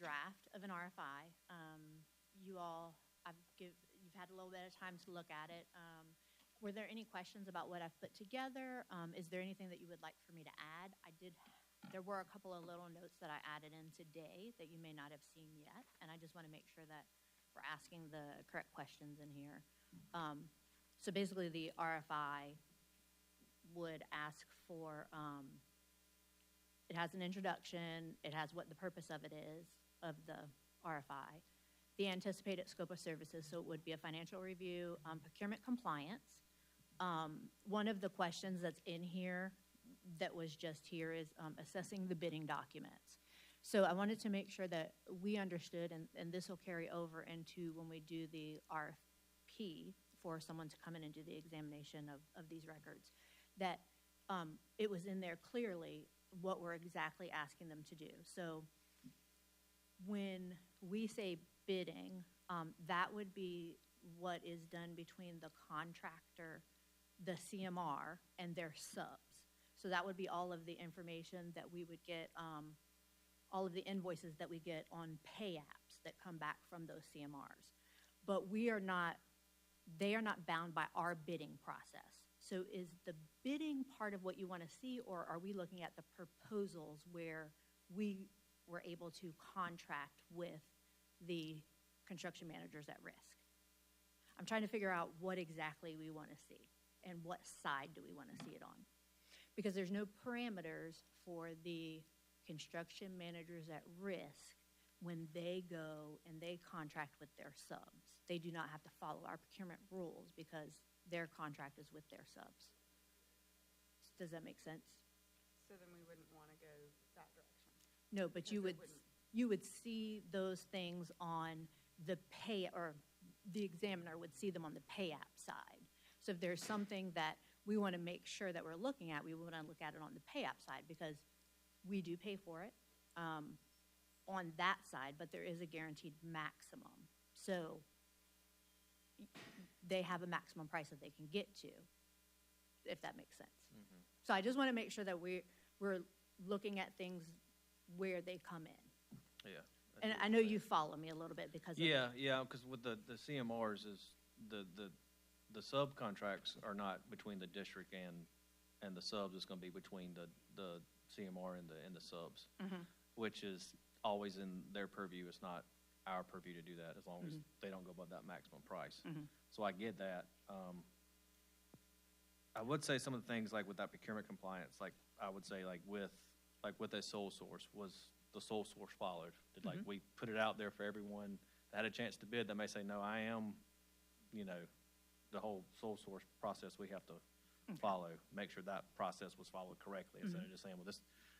draft of an RFI. You've had a little bit of time to look at it. Were there any questions about what I've put together? Is there anything that you would like for me to add? There were a couple of little notes that I added in today that you may not have seen yet, and I just want to make sure that we're asking the correct questions in here. So basically, the RFI would ask for, it has an introduction, it has what the purpose of it is, of the RFI, the anticipated scope of services, so it would be a financial review, procurement compliance. One of the questions that's in here that was just here is assessing the bidding documents. So I wanted to make sure that we understood, and this will carry over into when we do the RFP for someone to come in and do the examination of these records, that it was in there clearly what we're exactly asking them to do. So when we say bidding, that would be what is done between the contractor, the CMR, and their subs. So that would be all of the information that we would get, all of the invoices that we get on pay apps that come back from those CMRs. But they are not bound by our bidding process. So is the bidding part of what you want to see, or are we looking at the proposals where we were able to contract with the construction managers at risk? I'm trying to figure out what exactly we want to see and what side do we want to see it on. Because there's no parameters for the construction managers at risk when they go and they contract with their subs. They do not have to follow our procurement rules because their contract is with their subs. Does that make sense? So then we wouldn't want to go that direction. No, but you would see those things on the pay, or the examiner would see them on the pay app side. So if there's something that we want to make sure that we're looking at, we want to look at it on the pay app side because we do pay for it on that side, but there is a guaranteed maximum. So they have a maximum price that they can get to, if that makes sense. Mm-hmm. So I just want to make sure that we're looking at things where they come in. Yeah. And I know you follow me a little bit because of because with the CMRs is the subcontracts are not between the district and the subs. It's going to be between the CMR and the subs, mm-hmm. which is always in their purview. It's not our purview to do that as long mm-hmm. as they don't go above that maximum price. Mm-hmm. So I get that. I would say some of the things like with that procurement compliance, like I would say like with a sole source, was the sole source followed? Did like mm-hmm. we put it out there for everyone that had a chance to bid that may say, no, I am, the whole sole source process we have to follow, make sure that process was followed correctly mm-hmm. instead of just saying, well,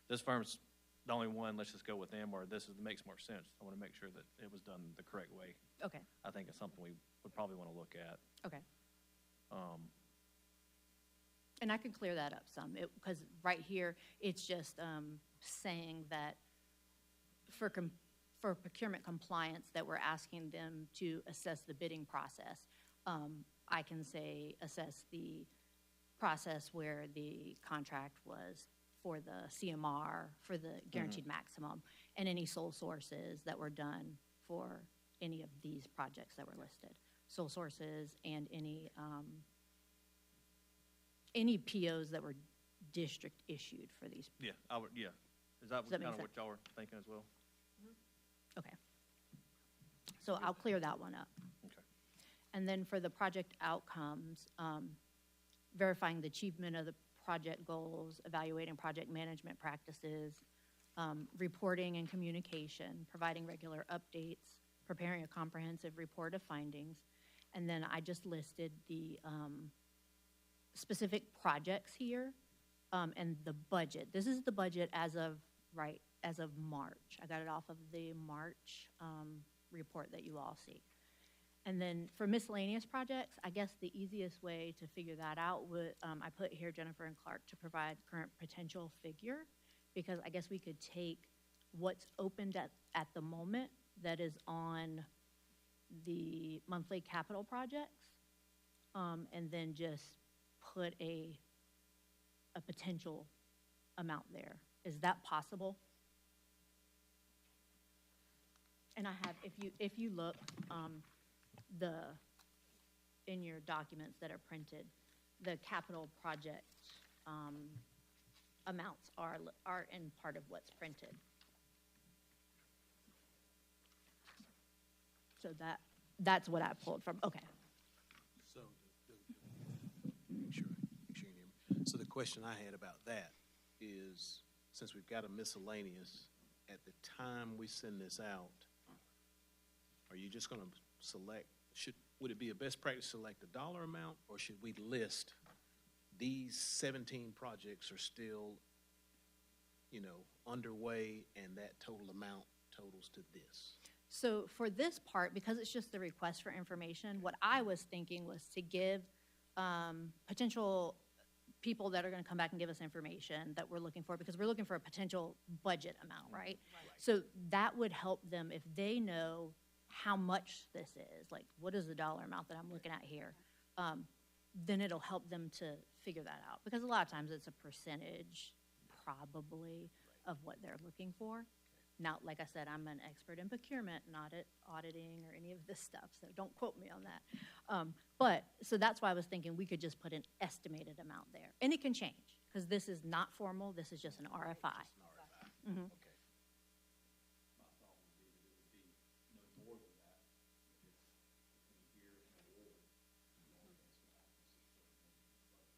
this firm's the only one, let's just go with them, or this makes more sense. I want to make sure that it was done the correct way. Okay. I think it's something we would probably want to look at. Okay. And I can clear that up some, because right here, it's just saying that for procurement compliance that we're asking them to assess the bidding process. I can say assess the process where the contract was for the CMR, for the guaranteed mm-hmm. maximum, and any sole sources that were done for any of these projects that were listed. Sole sources and any POs that were district issued for these. Yeah, I would. Yeah, is that kind of what y'all were thinking as well? Mm-hmm. Okay. So I'll clear that one up. Okay. And then for the project outcomes, verifying the achievement of the project goals, evaluating project management practices, reporting and communication, providing regular updates, preparing a comprehensive report of findings, and then I just listed the specific projects here and the budget. This is the budget as of March. I got it off of the March report that you all see. And then for miscellaneous projects, I guess the easiest way to figure that out would, I put here Jennifer and Clark to provide current potential figure, because I guess we could take what's opened at the moment that is on the monthly capital projects and then just put a potential amount there. Is that possible? And I have, if you look, in your documents that are printed, the capital project amounts are in part of what's printed. So that's what I pulled from. Okay. So, make sure you hear me. So the question I had about that is, since we've got a miscellaneous, at the time we send this out, are you just going to select, would it be a best practice to select a dollar amount, or should we list these 17 projects are still, underway, and that total amount totals to this? So for this part, because it's just the request for information, what I was thinking was to give potential people that are going to come back and give us information that we're looking for, because we're looking for a potential budget amount, right? So that would help them if they know how much this is, like what is the dollar amount that I'm looking at here, then it'll help them to figure that out. Because a lot of times it's a percentage, probably, of what they're looking for. Now, like I said, I'm an expert in procurement, not at auditing or any of this stuff, so don't quote me on that. So that's why I was thinking we could just put an estimated amount there. And it can change, because this is not formal, this is just an RFI. Mm-hmm. Okay.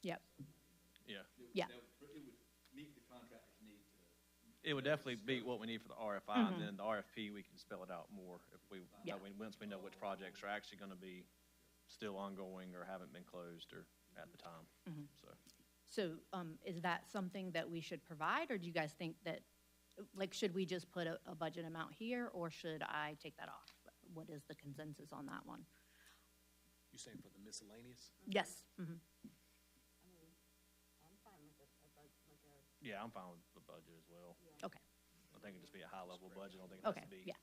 Yep. Yeah. Yeah. It would meet the contractor's need to. It would definitely be what we need for the RFI, and then the RFP, we can spell it out more if Yeah. once we know which projects are actually going to be still ongoing or haven't been closed or at the time. So is that something that we should provide, or do you guys think that, like, should we just put a budget amount here, or should I take that off? What is the consensus on that one? You saying for the miscellaneous? Yes. Mm-hmm. I mean, I'm fine with it, Yeah, I'm fine with the budget as well. Okay. I think it'd just be a high-level budget. I don't think it has Okay, to be. yeah.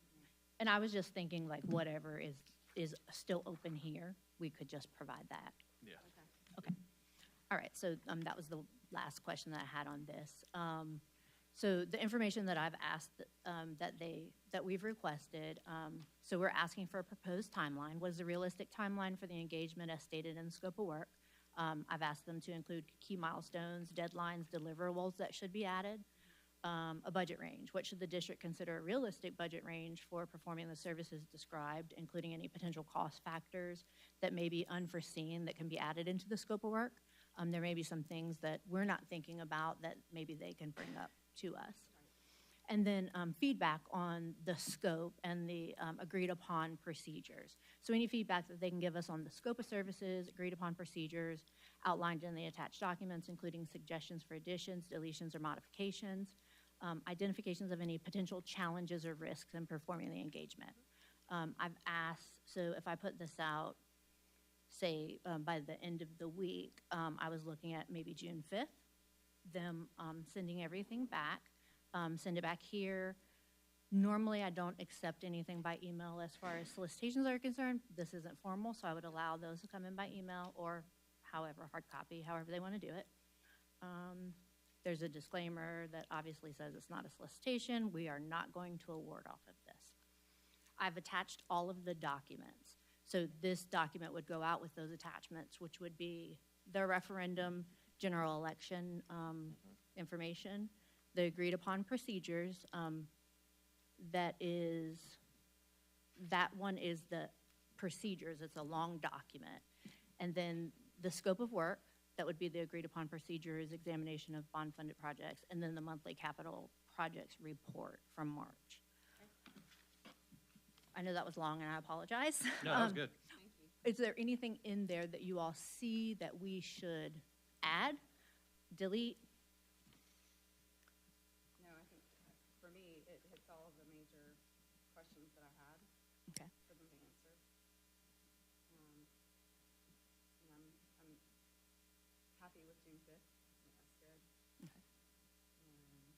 And I was just thinking, like, whatever is still open here, we could just provide that. Yeah. Okay. All right, so that was the last question that I had on this. So the information that I've asked, that we've requested, so we're asking for a proposed timeline. What is the realistic timeline for the engagement as stated in the scope of work? I've asked them to include key milestones, deadlines, deliverables that should be added. A budget range. What should the district consider a realistic budget range for performing the services described, including any potential cost factors that may be unforeseen that can be added into the scope of work? There may be some things that we're not thinking about that maybe they can bring up to us. And then feedback on the scope and the agreed upon procedures. So any feedback that they can give us on the scope of services, agreed upon procedures, outlined in the attached documents, including suggestions for additions, deletions, or modifications, identifications of any potential challenges or risks in performing the engagement. I've asked, so if I put this out, say by the end of the week, I was looking at maybe June 5th, them sending everything back, send it back here. Normally, I don't accept anything by email as far as solicitations are concerned. This isn't formal, so I would allow those to come in by email or however, hard copy, however they want to do it. There's a disclaimer that obviously says it's not a solicitation. We are not going to award off of this. I've attached all of the documents. So this document would go out with those attachments, which would be the referendum, general election information, the agreed upon procedures. That one is the procedures. It's a long document. And then the scope of work, that would be the agreed upon procedures, examination of bond funded projects, and then the monthly capital projects report from March. I know that was long and I apologize. No, that was good. Thank you. Is there anything in there that you all see that we should add, delete? No, I think for me, it hits all of the major questions that I had Okay. for them to answer. And I'm happy with June 5th. I think that's good. Okay. And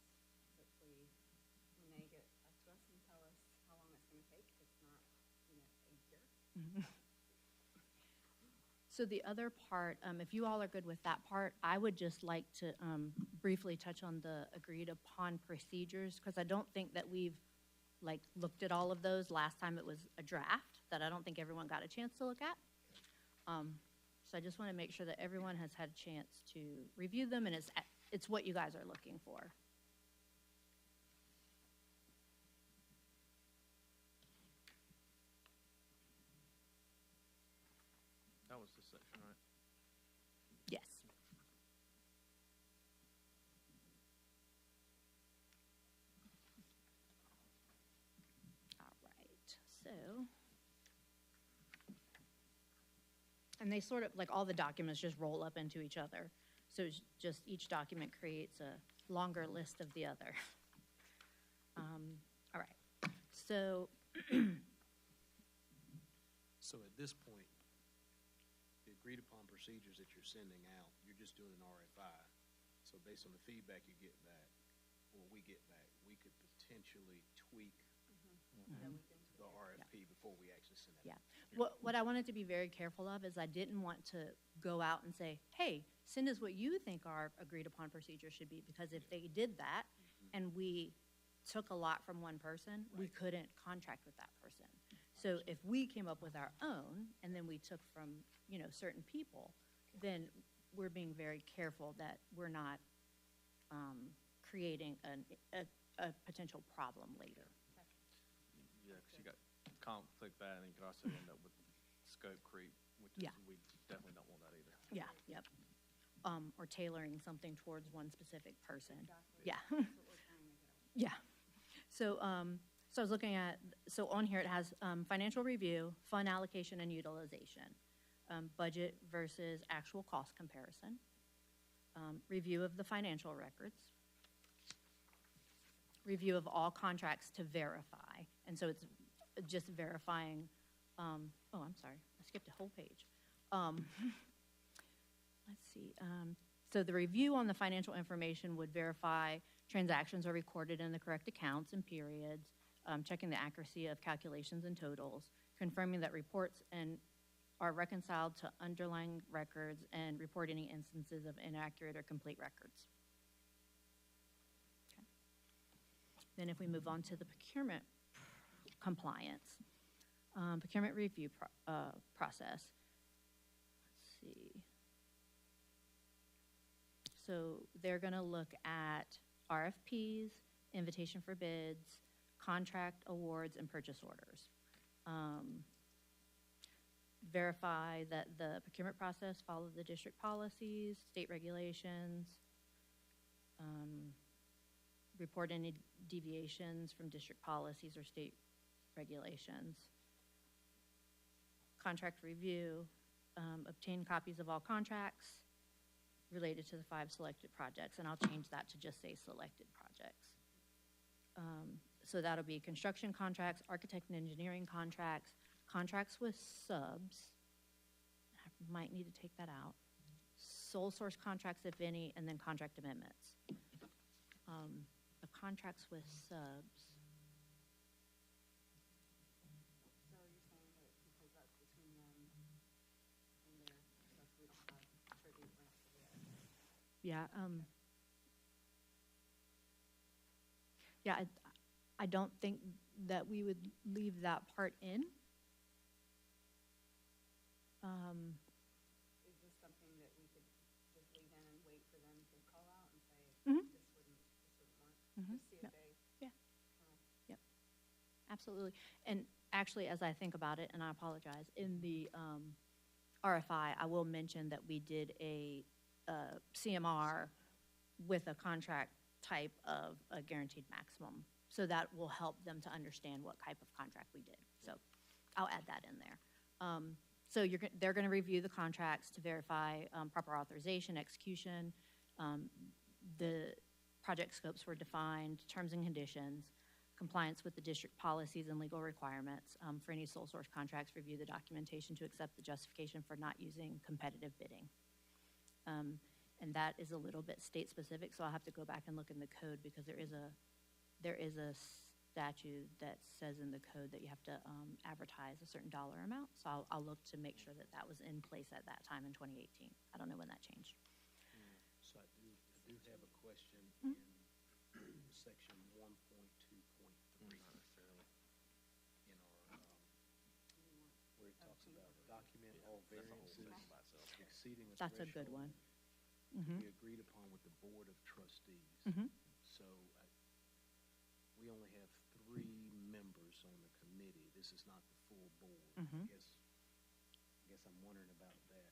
hopefully when they get back to us and tell us how long it's going to take, it's not, a year. So the other part, if you all are good with that part, I would just like to briefly touch on the agreed upon procedures, because I don't think that we've like, looked at all of those. Last time it was a draft that I don't think everyone got a chance to look at. So I just want to make sure that everyone has had a chance to review them, and it's what you guys are looking for. That was the section, right? Yes. All right, so. And they sort of, like, all the documents just roll up into each other. So it's just each document creates a longer list of the other. All right, so. So at this point, the agreed upon procedures that you're sending out, you're just doing an RFI. So based on the feedback you get back, or we get back, we could potentially tweak the RFP before we actually send it Yeah. out. What I wanted to be very careful of is I didn't want to go out and say, hey, send us what you think our agreed upon procedure should be, because if they did that and we took a lot from one person, we couldn't contract with that person. So if we came up with our own and then we took from, certain people, then we're being very careful that we're not creating a potential problem later. Yeah, because you got conflict that, and you could also end up with scope creep, which is, Yeah. we definitely don't want that either. Yeah, yep. Or tailoring something towards one specific person. Exactly. Yeah. That's what we're trying to do. Yeah. So, so I was looking at, so on here it has financial review, fund allocation and utilization, budget versus actual cost comparison, review of the financial records, review of all contracts to verify. And so it's just verifying, oh, I'm sorry, I skipped a whole page. Let's see. So the review on the financial information would verify transactions are recorded in the correct accounts and periods, checking the accuracy of calculations and totals, confirming that reports are reconciled to underlying records, and report any instances of inaccurate or complete records. Okay. Then if we move on to the procurement compliance, procurement review process. Let's see. So they're going to look at RFPs, invitation for bids, contract awards, and purchase orders. Verify that the procurement process follows the district policies, state regulations, report any deviations from district policies or state regulations. Contract review, obtain copies of all contracts related to the 5 selected projects, and I'll change that to just say selected projects. So that'll be construction contracts, architect and engineering contracts, contracts with subs. I might need to take that out. Sole source contracts, if any, and then contract amendments. The contracts with subs. So you're saying that because that's between them and their stuff, we don't have tribute grants for that? Yeah. Yeah, I don't think that we would leave that part in. Is this something that we could just leave in and wait for them to call out and say, Mhm. this wouldn't work? Mhm. Just see if Yep. they Yeah. kind of. Absolutely. And actually, as I think about it, and I apologize, in the RFI, I will mention that we did a CMR with a contract type of a guaranteed maximum. So that will help them to understand what type of contract we did. So I'll add that in there. So they're going to review the contracts to verify proper authorization, execution. The project scopes were defined, terms and conditions, compliance with the district policies and legal requirements. For any sole source contracts, review the documentation to accept the justification for not using competitive bidding. And that is a little bit state specific, so I'll have to go back and look in the code, because there is a statute that says in the code that you have to advertise a certain dollar amount. So I'll look to make sure that that was in place at that time in 2018. I don't know when that changed. So I do have a question in section 1.2.3. That's a whole variances section by itself. exceeding a That's a good threshold one. to be agreed upon with the Board of Trustees. Mhm. So we only have 3 members on the committee. This is not the full board. Mhm. I guess I'm wondering about that.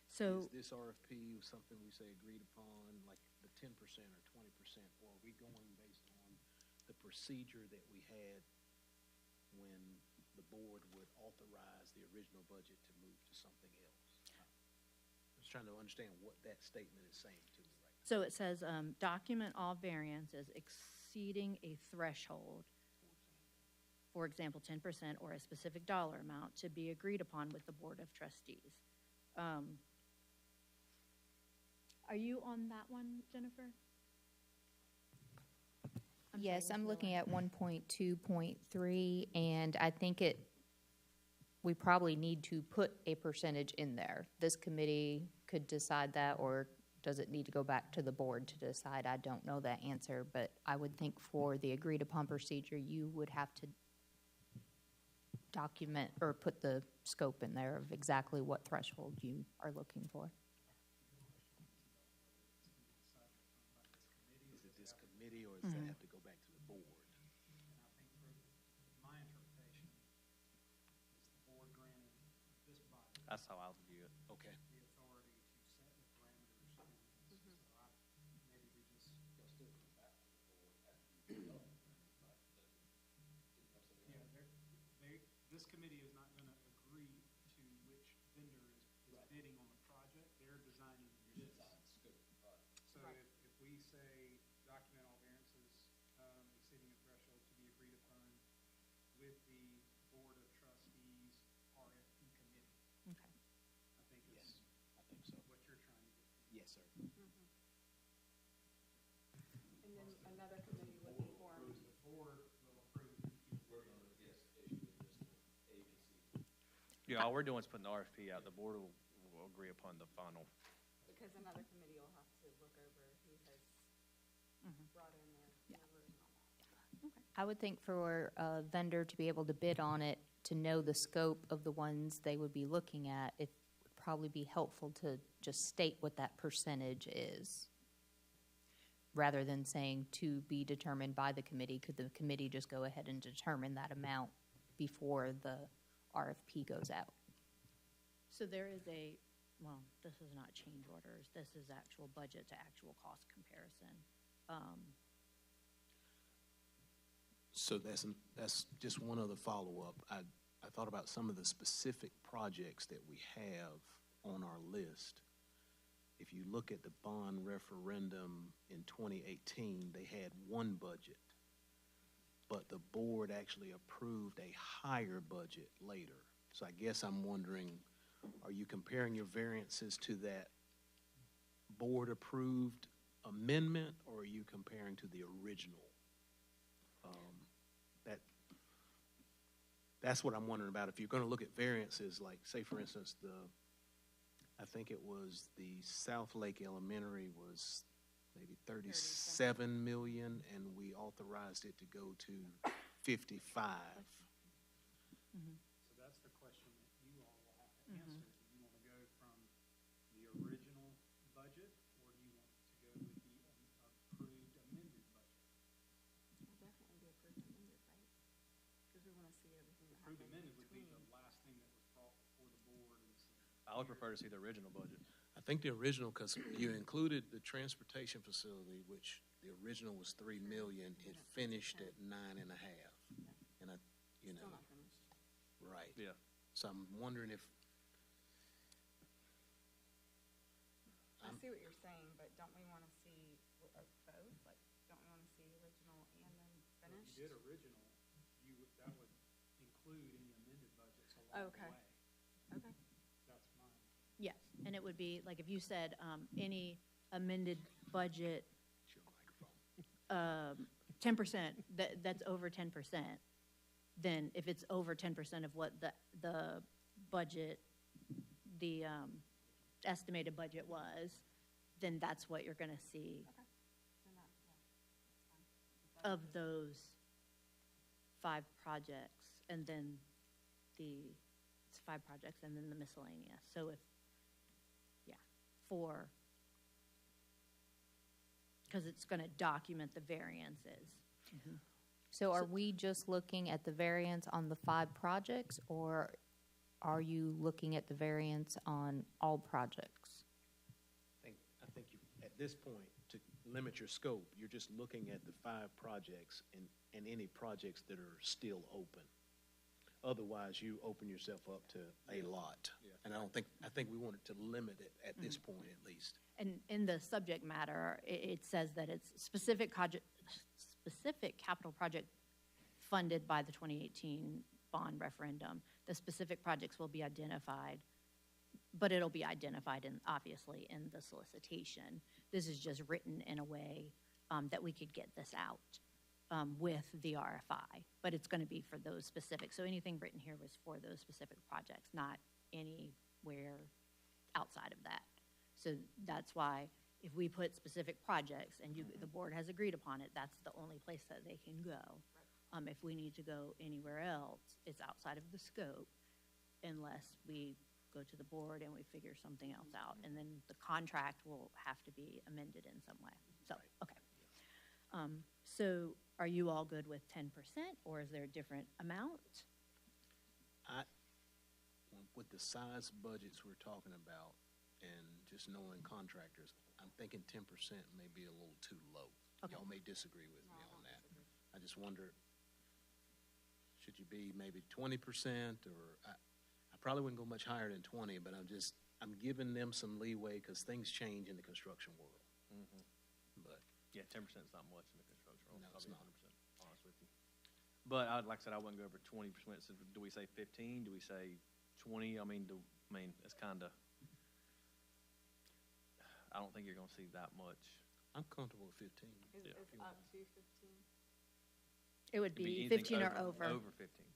So, Is this RFP something we say agreed upon, like the 10% or 20%, or are we going based on the procedure that we had when the board would authorize the original budget to move to something else? I'm just trying to understand what that statement is saying to me right now. so it says, document all variances exceeding a threshold, for example, 10% or a specific dollar amount to be agreed upon with the Board of Trustees. Are you on that one, Jennifer? Yes, sorry, I'm Ms. looking Miller. at 1.2.3, and I think we probably need to put a percentage in there. This committee could decide that, or does it need to go back to the board to decide? I don't know that answer, but I would think for the agreed upon procedure, you would have to document or put the scope in there of exactly what threshold you are looking for. Is it this committee, or does that have to go back to the board? And I think my interpretation is the board granted this body That's how I view it. Okay. the authority to set the parameters. And so maybe we just. Yeah, this committee is not gonna agree to which vendor is bidding on the project. They're designing this. So if we say document all variances exceeding a threshold to be agreed upon with the Board of Trustees RFP committee, Okay. I think Yes, is I think so. what you're trying to get to. Yes, sir. And then another committee would be formed. The board will approve. Yeah, all we're doing is putting the RFP out. The board will agree upon the final. Because another committee will have to look over who has brought in their numbers and all that. I would think for a vendor to be able to bid on it, to know the scope of the ones they would be looking at, it would probably be helpful to just state what that percentage is, rather than saying to be determined by the committee. Could the committee just go ahead and determine that amount before the RFP goes out? So there is well, this is not change orders. This is actual budget to actual cost comparison. So that's just one other follow-up. I thought about some of the specific projects that we have on our list. If you look at the bond referendum in 2018, they had one budget, but the board actually approved a higher budget later. So I guess I'm wondering, are you comparing your variances to that board-approved amendment, or are you comparing to the original? That's what I'm wondering about. If you're going to look at variances, like, say, for instance, I think it was the South Lake Elementary was maybe 37 million, and we authorized it to go to 55. So that's the question that you all will have to answer. Do you want to go from the original budget, or do you want to go with the approved amended budget? We'll definitely be approved amended, right? Because we want to see everything that Approved happened in amended would be between. the last thing that was brought before the board and said. I would prefer to see the original budget. I think the original, because you included the transportation facility, which the original was 3 million, it finished at 9.5. And Still not finished. right. Yeah. So I'm wondering if, I see what you're saying, but don't we want to see both? Like, don't we want to see original and then If finished? you did original, that would include any amended budgets along the Okay. way. Okay. That's mine. Yes, and it would be, like, if you said, any amended budget, your microphone. 10%, that's over 10%, then if it's over 10% of what the budget, the estimated budget was, then that's what you're gonna see Okay. Then that's fine. of those 5 projects. And then the It's 5 projects and then the miscellaneous. So if, yeah, because it's going to document the variances. So are we just looking at the variance on the 5 projects, or are you looking at the variance on all projects? I think you, at this point, to limit your scope, you're just looking at the 5 projects and any projects that are still open. Otherwise, you open yourself up to a lot. Yeah. And I think we wanted to limit it at this point at least. And in the subject matter, it says that it's specific capital project funded by the 2018 bond referendum. The specific projects will be identified, but it'll be identified obviously in the solicitation. This is just written in a way that we could get this out with the RFI, but it's going to be for those specific. So anything written here was for those specific projects, not anywhere outside of that. So that's why if we put specific projects and the board has agreed upon it, that's the only place that they can go. If we need to go anywhere else, it's outside of the scope unless we go to the board and we figure something else out. And then the contract will have to be amended in some way. So, okay. So are you all good with 10%, or is there a different amount? With the size budgets we're talking about and just knowing contractors, I'm thinking 10% may be a little too low. Okay. Y'all may disagree with me on that. I just wonder, should you be maybe 20%, or I probably wouldn't go much higher than 20, but I'm giving them some leeway because things change in the construction world. But Yeah, 10% is not much in the construction world. No, I'll it's be not. 100% honest with you. But like I said, I wouldn't go over 20%. So do we say 15? Do we say 20? I mean, it's kind of, I don't think you're going to see that much. I'm comfortable with 15. Is up to 15? It would It'd be anything 15 or over. Over 15.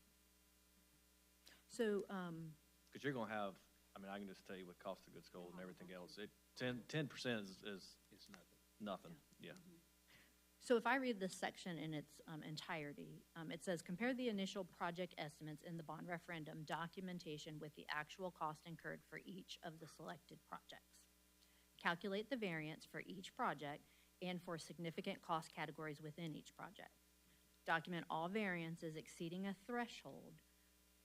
So, Because you're going to have, I mean, I can just tell you with cost of goods sold and everything else, 10% is It's nothing. nothing. Yeah. So if I read this section in its entirety, it says, compare the initial project estimates in the bond referendum documentation with the actual cost incurred for each of the selected projects. Calculate the variance for each project and for significant cost categories within each project. Document all variances exceeding a threshold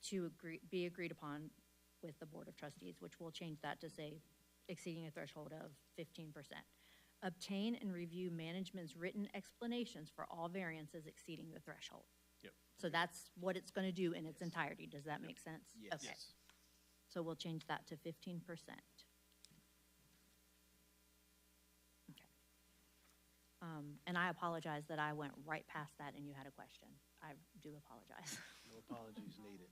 to be agreed upon with the Board of Trustees, which will change that to say exceeding a threshold of 15%. Obtain and review management's written explanations for all variances exceeding the threshold. Yep. So that's what it's going to do in its entirety. Does that make sense? Yes. Okay. So we'll change that to 15%. Okay. And I apologize that I went right past that and you had a question. I do apologize. No apologies needed.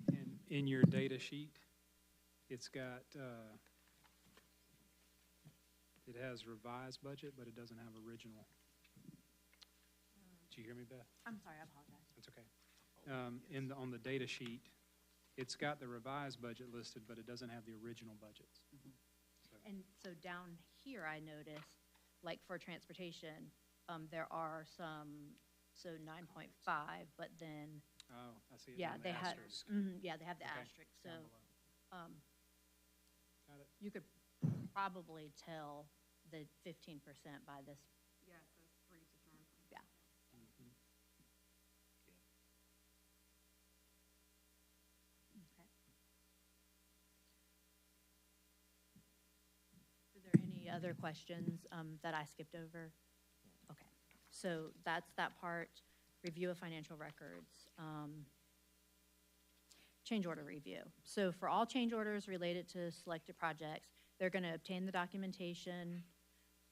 And in your data sheet, it's got, it has revised budget, but it doesn't have original. Did you hear me, Beth? I'm sorry, I apologize. That's okay. On the data sheet, it's got the revised budget listed, but it doesn't have the original budgets. And so down here, I noticed, like for transportation, there are some, so 9.5, but then, Oh, I see it yeah, on they the have, asterisk. yeah, they have the Okay, asterisk. So down below. Got it. you could probably tell the 15% by this. Yeah, it says 3 to 9. Yeah. Mhm. Okay. Are there any other questions that I skipped over? Okay, so that's that part. Review of financial records. Change order review. So for all change orders related to selected projects, they're going to obtain the documentation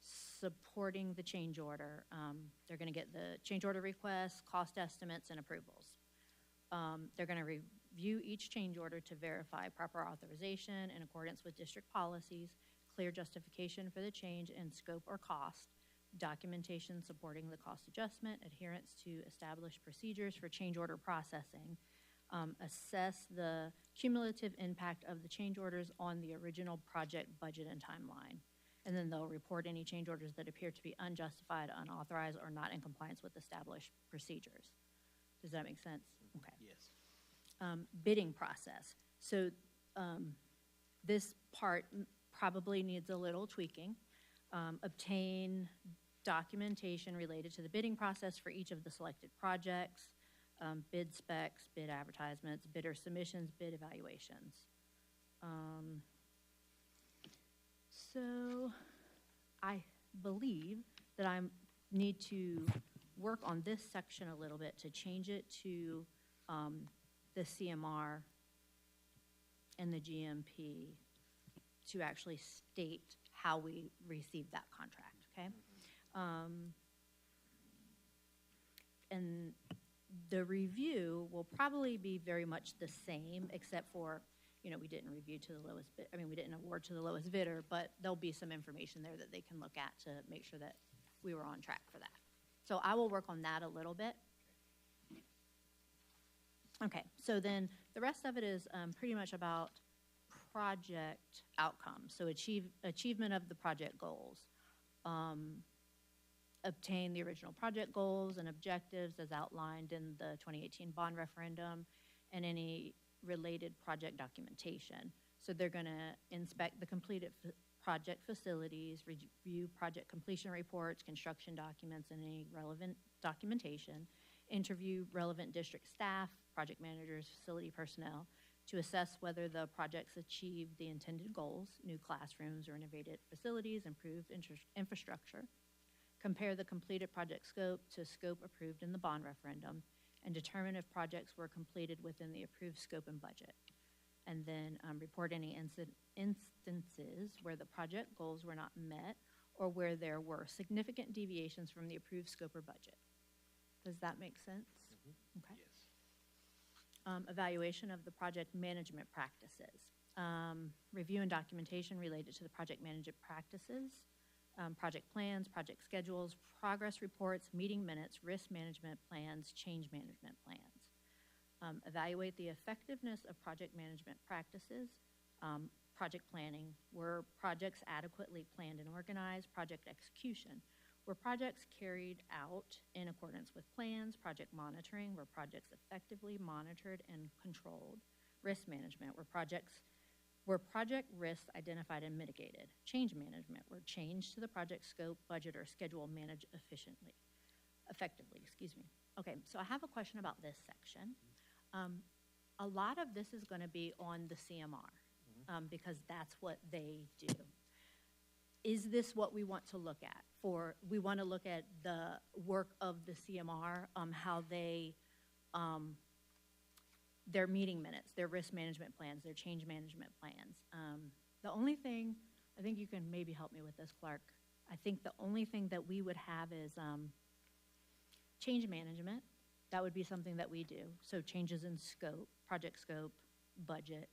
supporting the change order. They're going to get the change order requests, cost estimates, and approvals. They're going to review each change order to verify proper authorization in accordance with district policies, clear justification for the change in scope or cost, documentation supporting the cost adjustment, adherence to established procedures for change order processing, assess the cumulative impact of the change orders on the original project budget and timeline. And then they'll report any change orders that appear to be unjustified, unauthorized, or not in compliance with established procedures. Does that make sense? Okay. Yes. bidding process. So this part probably needs a little tweaking. Obtain documentation related to the bidding process for each of the selected projects, bid specs, bid advertisements, bidder submissions, bid evaluations. So I believe that I need to work on this section a little bit to change it to the CMR and the GMP to actually state how we received that contract, okay? And the review will probably be very much the same, except for, you know, we didn't review to the lowest bid, we didn't award to the lowest bidder, but there'll be some information there that they can look at to make sure that we were on track for that. So I will work on that a little bit. Okay, so then the rest of it is pretty much about project outcomes. So achievement of the project goals. Obtain the original project goals and objectives as outlined in the 2018 bond referendum and any related project documentation. So they're going to inspect the completed project facilities, review project completion reports, construction documents, and any relevant documentation, interview relevant district staff, project managers, facility personnel, to assess whether the projects achieve the intended goals, new classrooms or innovative facilities, improved infrastructure, compare the completed project scope to scope approved in the bond referendum, and determine if projects were completed within the approved scope and budget. And then report any instances where the project goals were not met or where there were significant deviations from the approved scope or budget. Does that make sense? Mm-hmm. Okay. Yes. Evaluation of the project management practices. Review and documentation related to the project management practices, project plans, project schedules, progress reports, meeting minutes, risk management plans, change management plans. Evaluate the effectiveness of project management practices, project planning, were projects adequately planned and organized, project execution, were projects carried out in accordance with plans, project monitoring, were projects effectively monitored and controlled, risk management, were project risks identified and mitigated, change management, were change to the project scope, budget, or schedule managed effectively. Okay, so I have a question about this section. A lot of this is going to be on the CMR because that's what they do. Is this what we want to look at? We want to look at the work of the CMR, how they, their meeting minutes, their risk management plans, their change management plans. The only thing, I think you can maybe help me with this, Clark. I think the only thing that we would have is change management. That would be something that we do. So changes in scope, project scope, budget.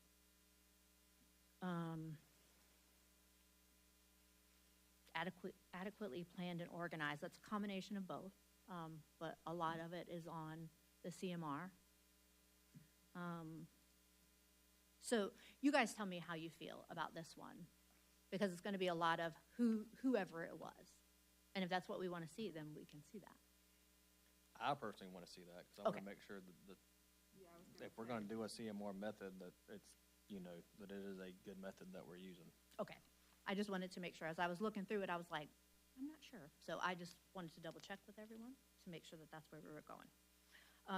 Adequately planned and organized. That's a combination of both, but a lot of it is on the CMR. So you guys tell me how you feel about this one, because it's going to be a lot of whoever it was. And if that's what we want to see, then we can see that. I personally want to see that because I want to make sure that if we're going to do a CMR method, that it's, you know, that it is a good method that we're using. Okay. I just wanted to make sure. As I was looking through it, I was like, I'm not sure. So I just wanted to double check with everyone to make sure that that's where we were going.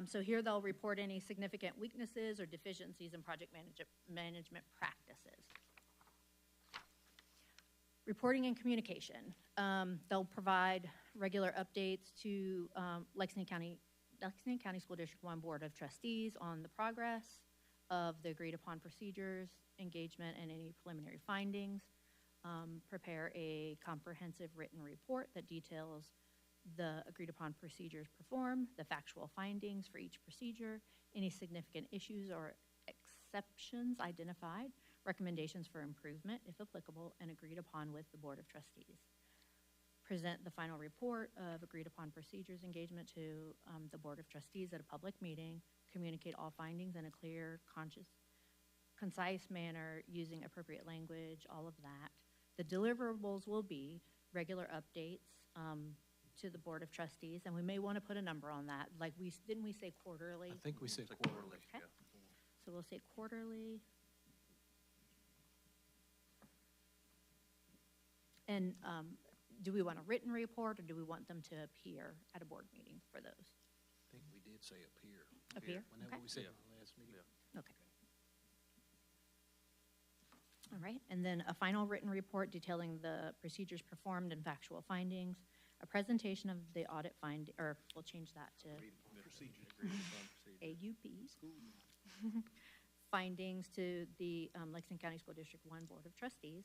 So here they'll report any significant weaknesses or deficiencies in project management practices. Reporting and communication. They'll provide regular updates to Lexington County School District 1 Board of Trustees on the progress of the agreed upon procedures, engagement, and any preliminary findings. Prepare a comprehensive written report that details the agreed upon procedures performed, the factual findings for each procedure, any significant issues or exceptions identified, recommendations for improvement, if applicable, and agreed upon with the Board of Trustees. Present the final report of agreed upon procedures engagement to the Board of Trustees at a public meeting, communicate all findings in a clear, concise manner using appropriate language, all of that. The deliverables will be regular updates to the Board of Trustees, and we may want to put a number on that. Like didn't we say quarterly? I think we said quarterly. Okay. So we'll say quarterly. And do we want a written report, or do we want them to appear at a board meeting for those? I think we did say appear. Appear? Whenever Okay. we said Yeah. in our last meeting. Yeah. Okay. All right, and then a final written report detailing the procedures performed and factual findings, a presentation of the audit find, or we'll change that to AUPs. Findings to the Lexington County School District 1 Board of Trustees.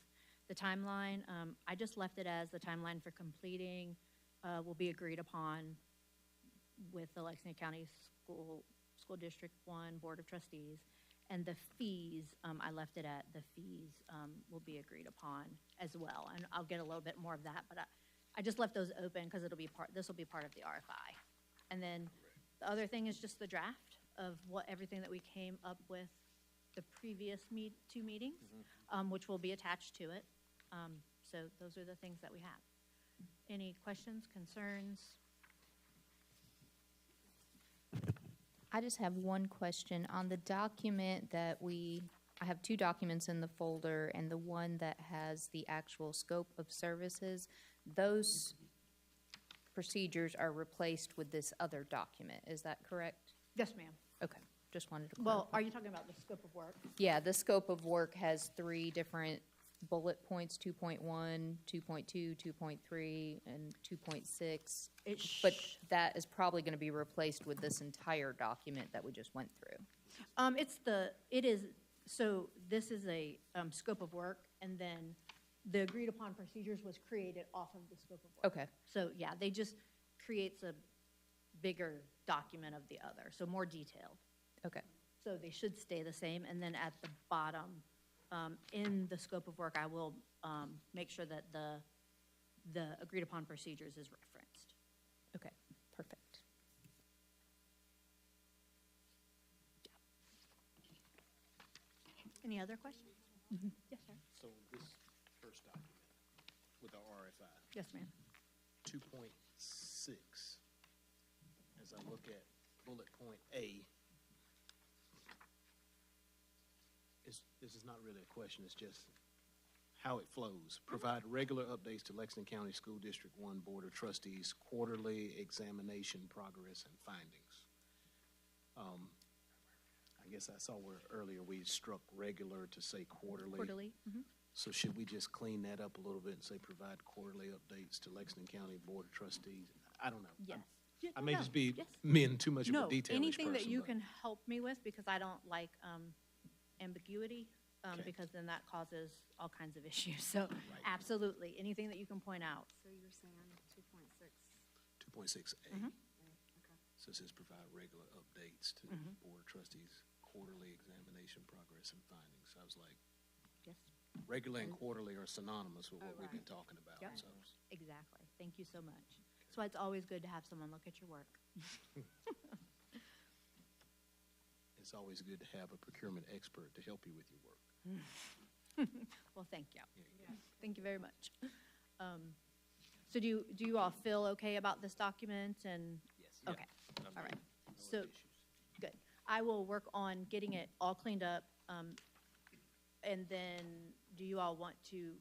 The timeline, I just left it as the timeline for completing will be agreed upon with the Lexington County School District 1 Board of Trustees. And the fees, I left it at the fees will be agreed upon as well. And I'll get a little bit more of that, but I just left those open because this will be part of the RFI. And then the other thing is just the draft of everything that we came up with the previous two meetings, which will be attached to it. So those are the things that we have. Any questions, concerns? I just have one question. On the document that I have two documents in the folder, and the one that has the actual scope of services, those procedures are replaced with this other document. Is that correct? Yes, ma'am. Okay, just wanted to Well, clarify. are you talking about the scope of work? Yeah, the scope of work has 3 different bullet points, 2.1, 2.2, 2.3, and 2.6. But that is probably going to be replaced with this entire document that we just went through. So this is a scope of work, and then the agreed upon procedures was created off of the scope of work. Okay, So, yeah, they just creates a bigger document of the other, so more detailed. okay, So they should stay the same, and then at the bottom, in the scope of work, I will make sure that the agreed upon procedures is referenced. okay, perfect. Any other questions? Yes, sir. So this first document with our RFI, Yes, ma'am. 2.6, as I look at bullet point A, this is not really a question, it's just how it flows. Provide regular updates to Lexington County School District 1 Board of Trustees, quarterly examination, progress, and findings. I guess I saw where earlier we struck regular to say quarterly. Quarterly? Mhm. So should we just clean that up a little bit and say provide quarterly updates to Lexington County Board of Trustees? I don't know. Yes. Yeah, I no, may no. just be Yes. being too much of a No, detailish anything that person, you but- can help me with, because I don't like ambiguity, Okay. because then that causes all kinds of issues. So absolutely, anything that you can point out. So you're saying 2.6, 2.6A. Mhm. okay. So it says provide regular updates to Mhm. Board of Trustees, quarterly examination, progress, and findings. So I was like, Yes, regular and quarterly are synonymous with what we've been right. talking about. Yep. So exactly. Thank you so much. So it's always good to have someone look at your work. it's always good to have a procurement expert to help you with your work. Well, thank you. Yeah. Thank you very much. So do you all feel okay about this document? And Yes. okay, I'm all right. No So issues. good. I will work on getting it all cleaned up. And then do you all want to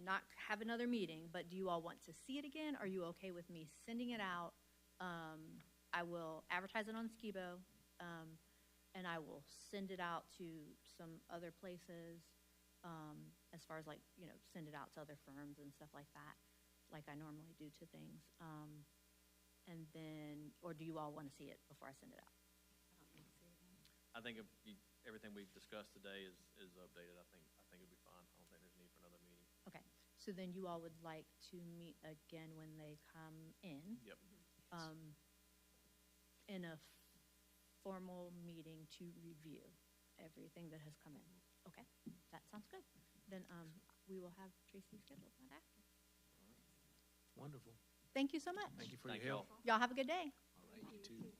not have another meeting, but do you all want to see it again? Are you okay with me sending it out? I will advertise it on Skibo, and I will send it out to some other places, as far as like, send it out to other firms and stuff like that, like I normally do to things. And then, or do you all want to see it before I send it out? I don't need to see it again. I think everything we've discussed today is updated. I think it'll be fine. I don't think there's need for another meeting. Okay, so then you all would like to meet again when they come in? Yep. In a formal meeting to review everything that has come in. Okay, that sounds good. Then we will have Tracy scheduled right after. Wonderful. Thank you so much. Thank you for Thank your y'all. help. Y'all have a good day. All right, you too.